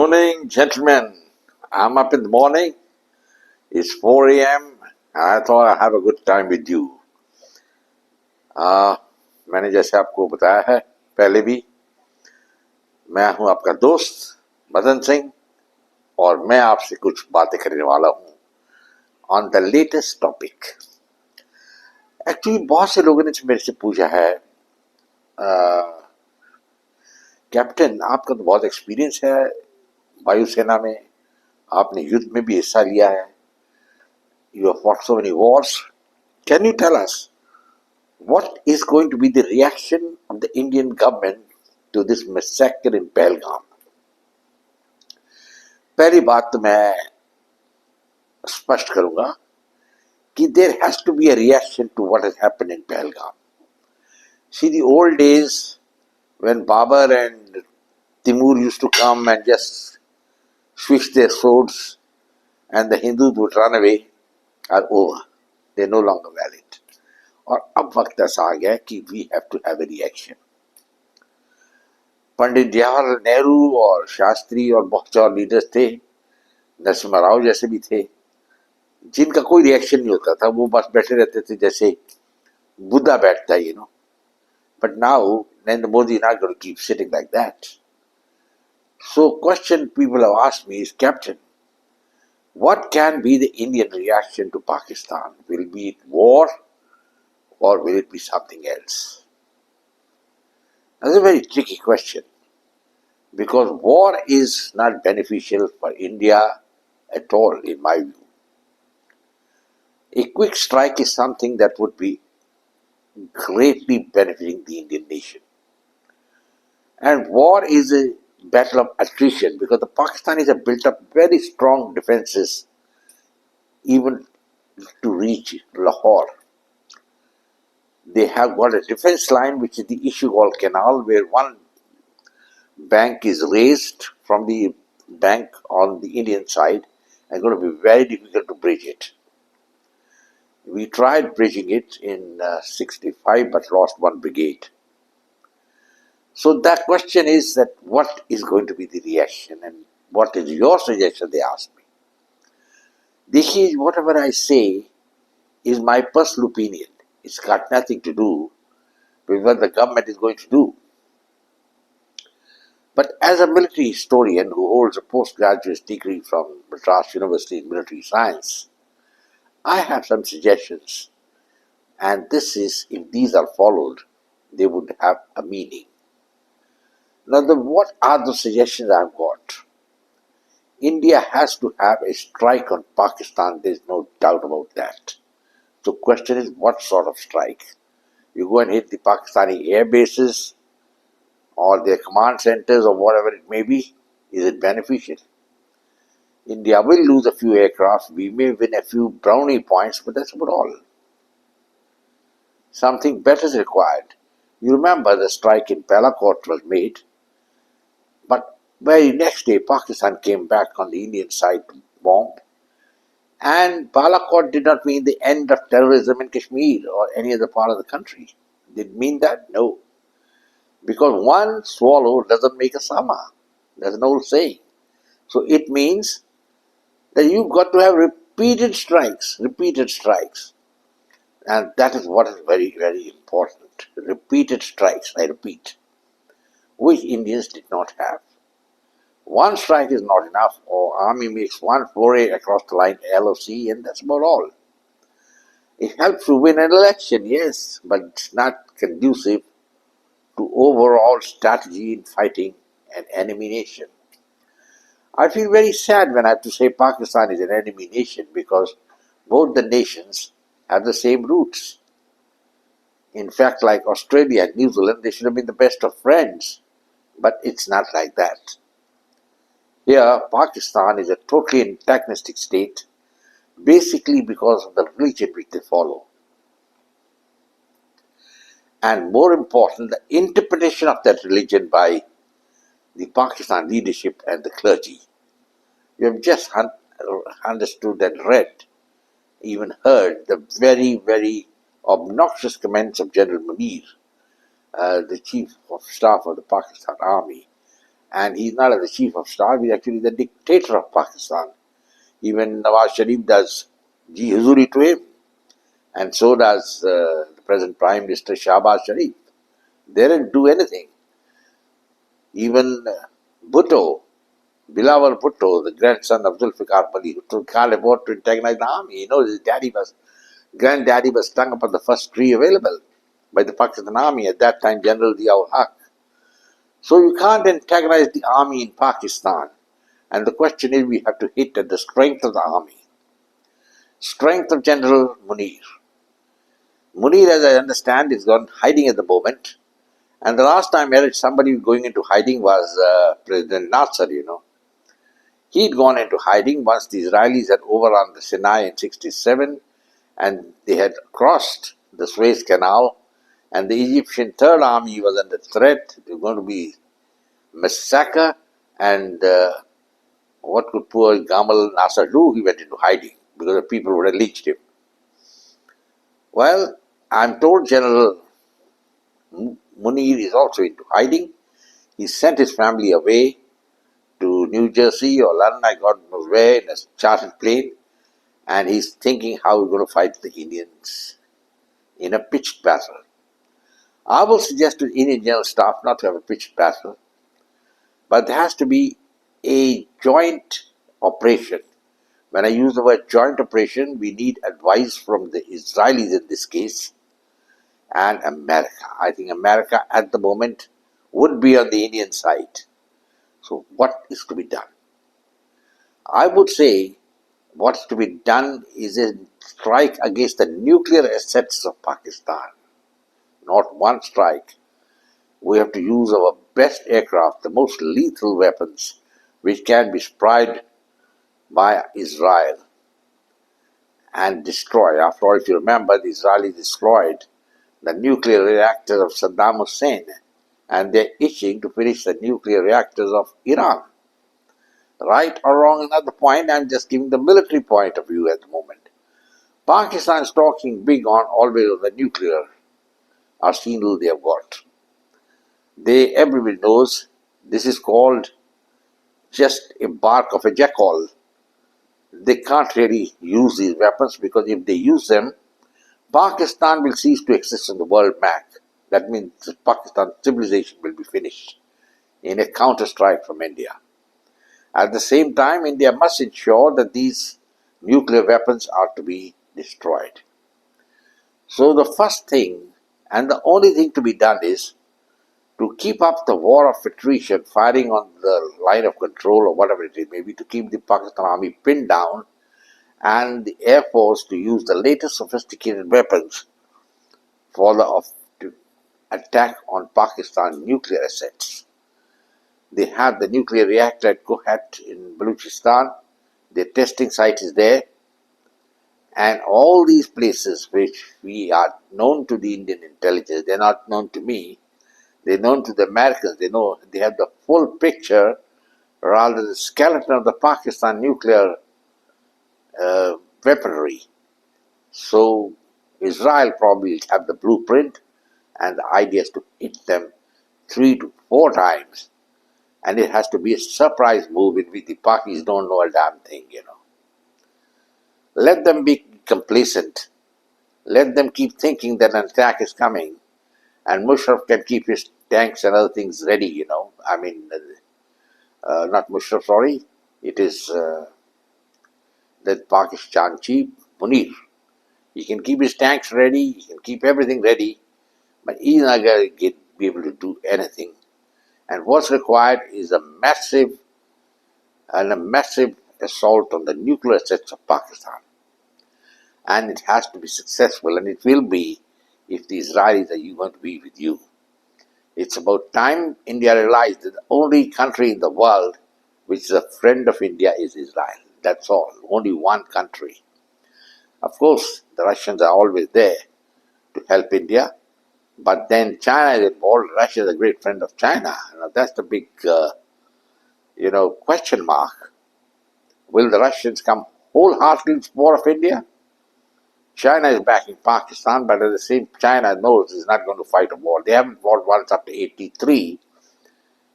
Morning, gentlemen. I'm up in the morning. It's 4 a.m. I thought I'd have a good time with you. मैंने जैसे आपको बताया है पहले भी, मैं हूं आपका दोस्त मदन सिंह और मैं आपसे कुछ बातें करने वाला हूं on the latest topic. Actually बहुत से लोगों ने मेरे से पूछा है, कैप्टन आपका तो बहुत एक्सपीरियंस है वायुसेना में, आपने युद्ध में भी हिस्सा लिया है, you have fought so many wars. Can you tell us what is going to be the reaction of the Indian government to this massacre in Pahalgam? पहली बात तो मैं स्पष्ट करूंगा कि there has to be a reaction to what has happened in Pahalgam. See, the old days when Babur and Timur used to come and just switch their swords and the Hindus would run away are over. They're no longer valid. और अब वक्त ऐसा आ गया कि we have to have a reaction. Pandit Jawaharlal Nehru और शास्त्री और बहुत से और लीडर्स थे, नरसिम्हा राव जैसे भी थे, जिनका कोई रिएक्शन नहीं होता था, वो बस बैठे रहते थे जैसे बुद्धा बैठता है, But now Narendra Modi is not going to keep sitting like that. So question people have asked me is, Captain, what can be the Indian reaction to Pakistan? Will it be war or will it be something else? That's a very tricky question because war is not beneficial for India at all, in my view. A quick strike is something that would be greatly benefiting the Indian nation. And war is a battle of attrition because the Pakistanis have built up very strong defenses even to reach Lahore. They have got a defense line which is the Ishugol Canal, where one bank is raised from the bank on the Indian side and going to be very difficult to bridge it. We tried bridging it in 65 but lost one brigade. So that question is that what is going to be the reaction and what is your suggestion, they asked me. This whatever I say is my personal opinion. It's got nothing to do with what the government is going to do. But as a military historian who holds a postgraduate degree from Madras University in Military Science, I have some suggestions. And this is, if these are followed, they would have a meaning. Now, what are the suggestions I've got? India has to have a strike on Pakistan, there's no doubt about that. The question is, what sort of strike? You go and hit the Pakistani air bases or their command centers or whatever it may be. Is it beneficial? India will lose a few aircraft, we may win a few brownie points, but that's about all. Something better is required. You remember the strike in Balakot was made, but very next day Pakistan came back on the Indian side to bomb. And Balakot did not mean the end of terrorism in Kashmir or any other part of the country. Did it mean that? No. Because one swallow doesn't make a summer. That's an old saying. So it means that you've got to have repeated strikes. And that is what is very, very important. Repeated strikes, I repeat, which Indians did not have. One strike is not enough, or army makes one foray across the line LOC, and that's about all. It helps to win an election, yes, but it's not conducive to overall strategy in fighting an enemy nation. I feel very sad when I have to say Pakistan is an enemy nation because both the nations have the same roots. In fact, like Australia and New Zealand, they should have been the best of friends, but it's not like that. Here, Pakistan is a totally antagonistic state, basically because of the religion which they follow. And more important, the interpretation of that religion by the Pakistan leadership and the clergy. You have just understood and read, even heard the very, very obnoxious comments of General Munir, the Chief of Staff of the Pakistan Army, And he's not the chief of staff, he's actually the dictator of Pakistan. Even Nawaz Sharif does ji huzuri to him, and so does the present Prime Minister Shahbaz Sharif. They didn't do anything. Even Bhutto, Bilawal Bhutto, the grandson of Zulfikar Ali, who can't afford to antagonize the army. He knows his granddaddy was strung up on the first tree available by the Pakistan army, at that time General Ziaul Haq. So you can't antagonize the army in Pakistan. And the question is, we have to hit at the strength of the army. Strength of General Munir. Munir, as I understand, is gone hiding at the moment. And the last time I heard somebody going into hiding was President Nasser, He'd gone into hiding once the Israelis had overrun the Sinai in 1967, and they had crossed the Suez Canal, and the Egyptian Third Army was under threat. It was going to be massacre, and what could poor Gamal Nasser do? He went into hiding because the people would have lynched him. Well, I'm told General Munir is also into hiding. He sent his family away to New Jersey or London, I God knows where, in a chartered plane, and he's thinking how he's going to fight the Indians in a pitched battle. I will suggest to the Indian General Staff not to have a pitched battle, but there has to be a joint operation. When I use the word joint operation, we need advice from the Israelis in this case and America. I think America at the moment would be on the Indian side. So what is to be done? I would say what's to be done is a strike against the nuclear assets of Pakistan. Not one strike. We have to use our best aircraft, the most lethal weapons, which can be sprayed by Israel and destroy. After all, if you remember, the Israelis destroyed the nuclear reactors of Saddam Hussein, and they're itching to finish the nuclear reactors of Iran. Right or wrong, another point, I'm just giving the military point of view at the moment. Pakistan is talking big on always on the nuclear arsenal they have got. Everybody knows this is called just a bark of a jackal. They can't really use these weapons because if they use them, Pakistan will cease to exist on the world map. That means Pakistan civilization will be finished in a counter-strike from India. At the same time, India must ensure that these nuclear weapons are to be destroyed. So the first thing and the only thing to be done is to keep up the war of attrition, firing on the line of control or whatever it may be, to keep the Pakistan army pinned down and the Air Force to use the latest sophisticated weapons for the attack on Pakistan nuclear assets. They have the nuclear reactor at Kohat in Balochistan. Their testing site is there. And all these places which we are known to the Indian intelligence, they're not known to me, they're known to the Americans. They know they have the full picture, rather the skeleton of the Pakistan nuclear weaponry. So Israel probably will have the blueprint, and the idea is to hit them 3 to 4 times. And it has to be a surprise move in which the Pakis don't know a damn thing, Let them be complacent. Let them keep thinking that an attack is coming. And Musharraf can keep his tanks and other things ready, not Musharraf, sorry. It is the Pakistan chief, Munir. He can keep his tanks ready, he can keep everything ready, but he's not going to be able to do anything. And what's required is a massive assault on the nuclear assets of Pakistan. And it has to be successful, and it will be if the Israelis are going to be with you. It's about time India realized that the only country in the world which is a friend of India is Israel. That's all. Only one country. Of course, the Russians are always there to help India, but then China is involved. Russia is a great friend of China. That's the big, question mark. Will the Russians come wholeheartedly in support of India? China is backing Pakistan, but at the same time, China knows it's not going to fight a war. They haven't fought once up to 1983,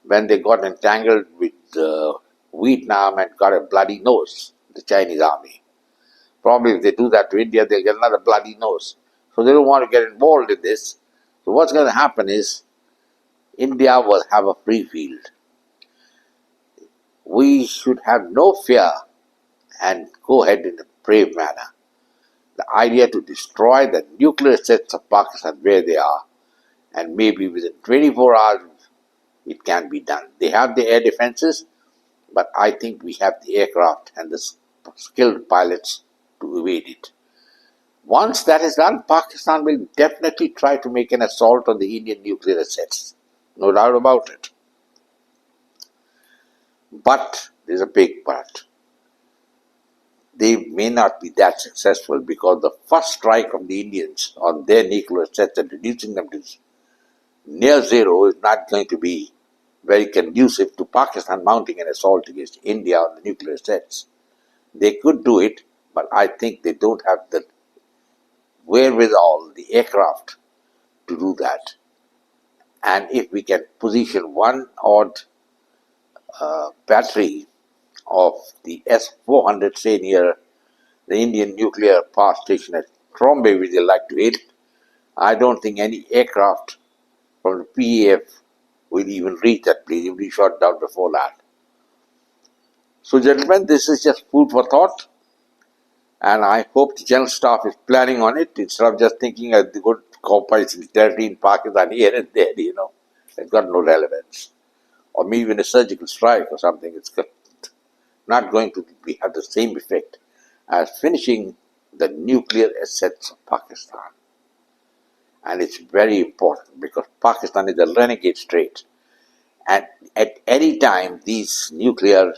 when they got entangled with Vietnam and got a bloody nose, the Chinese army. Probably if they do that to India, they'll get another bloody nose. So they don't want to get involved in this. So what's going to happen is India will have a free field. We should have no fear and go ahead in a brave manner. The idea to destroy the nuclear assets of Pakistan where they are, and maybe within 24 hours it can be done. They have the air defenses, but I think we have the aircraft and the skilled pilots to evade it. Once that is done, Pakistan will definitely try to make an assault on the Indian nuclear assets. No doubt about it. But there's a big but. They may not be that successful because the first strike of the Indians on their nuclear assets and reducing them to near zero is not going to be very conducive to Pakistan mounting an assault against India on the nuclear assets. They could do it, but I think they don't have the wherewithal, the aircraft to do that. And if we can position one odd battery of the S-400, say near the Indian nuclear power station at Trombay, which they like to hit, I don't think any aircraft from the PAF will even reach that place. It will be shot down before that. So, gentlemen, this is just food for thought, and I hope the General Staff is planning on it instead of just thinking of the good cooperation territory in Pakistan here and there, It's got no relevance. Or maybe even a surgical strike or something. It's not going to have the same effect as finishing the nuclear assets of Pakistan. And it's very important because Pakistan is a renegade state. And at any time, these nuclear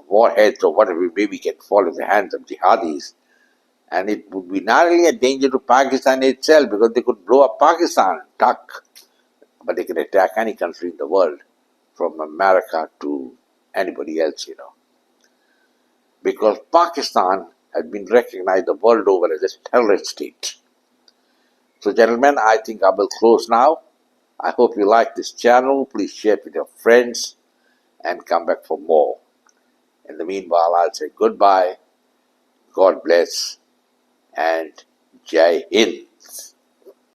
warheads or whatever maybe can fall in the hands of jihadis. And it would be not only a danger to Pakistan itself because they could blow up Pakistan, tuck, but they can attack any country in the world from America to anybody else, Because Pakistan has been recognized the world over as a terrorist state. So, gentlemen, I think I will close now. I hope you like this channel. Please share it with your friends and come back for more. In the meanwhile, I'll say goodbye, God bless, and Jai Hind.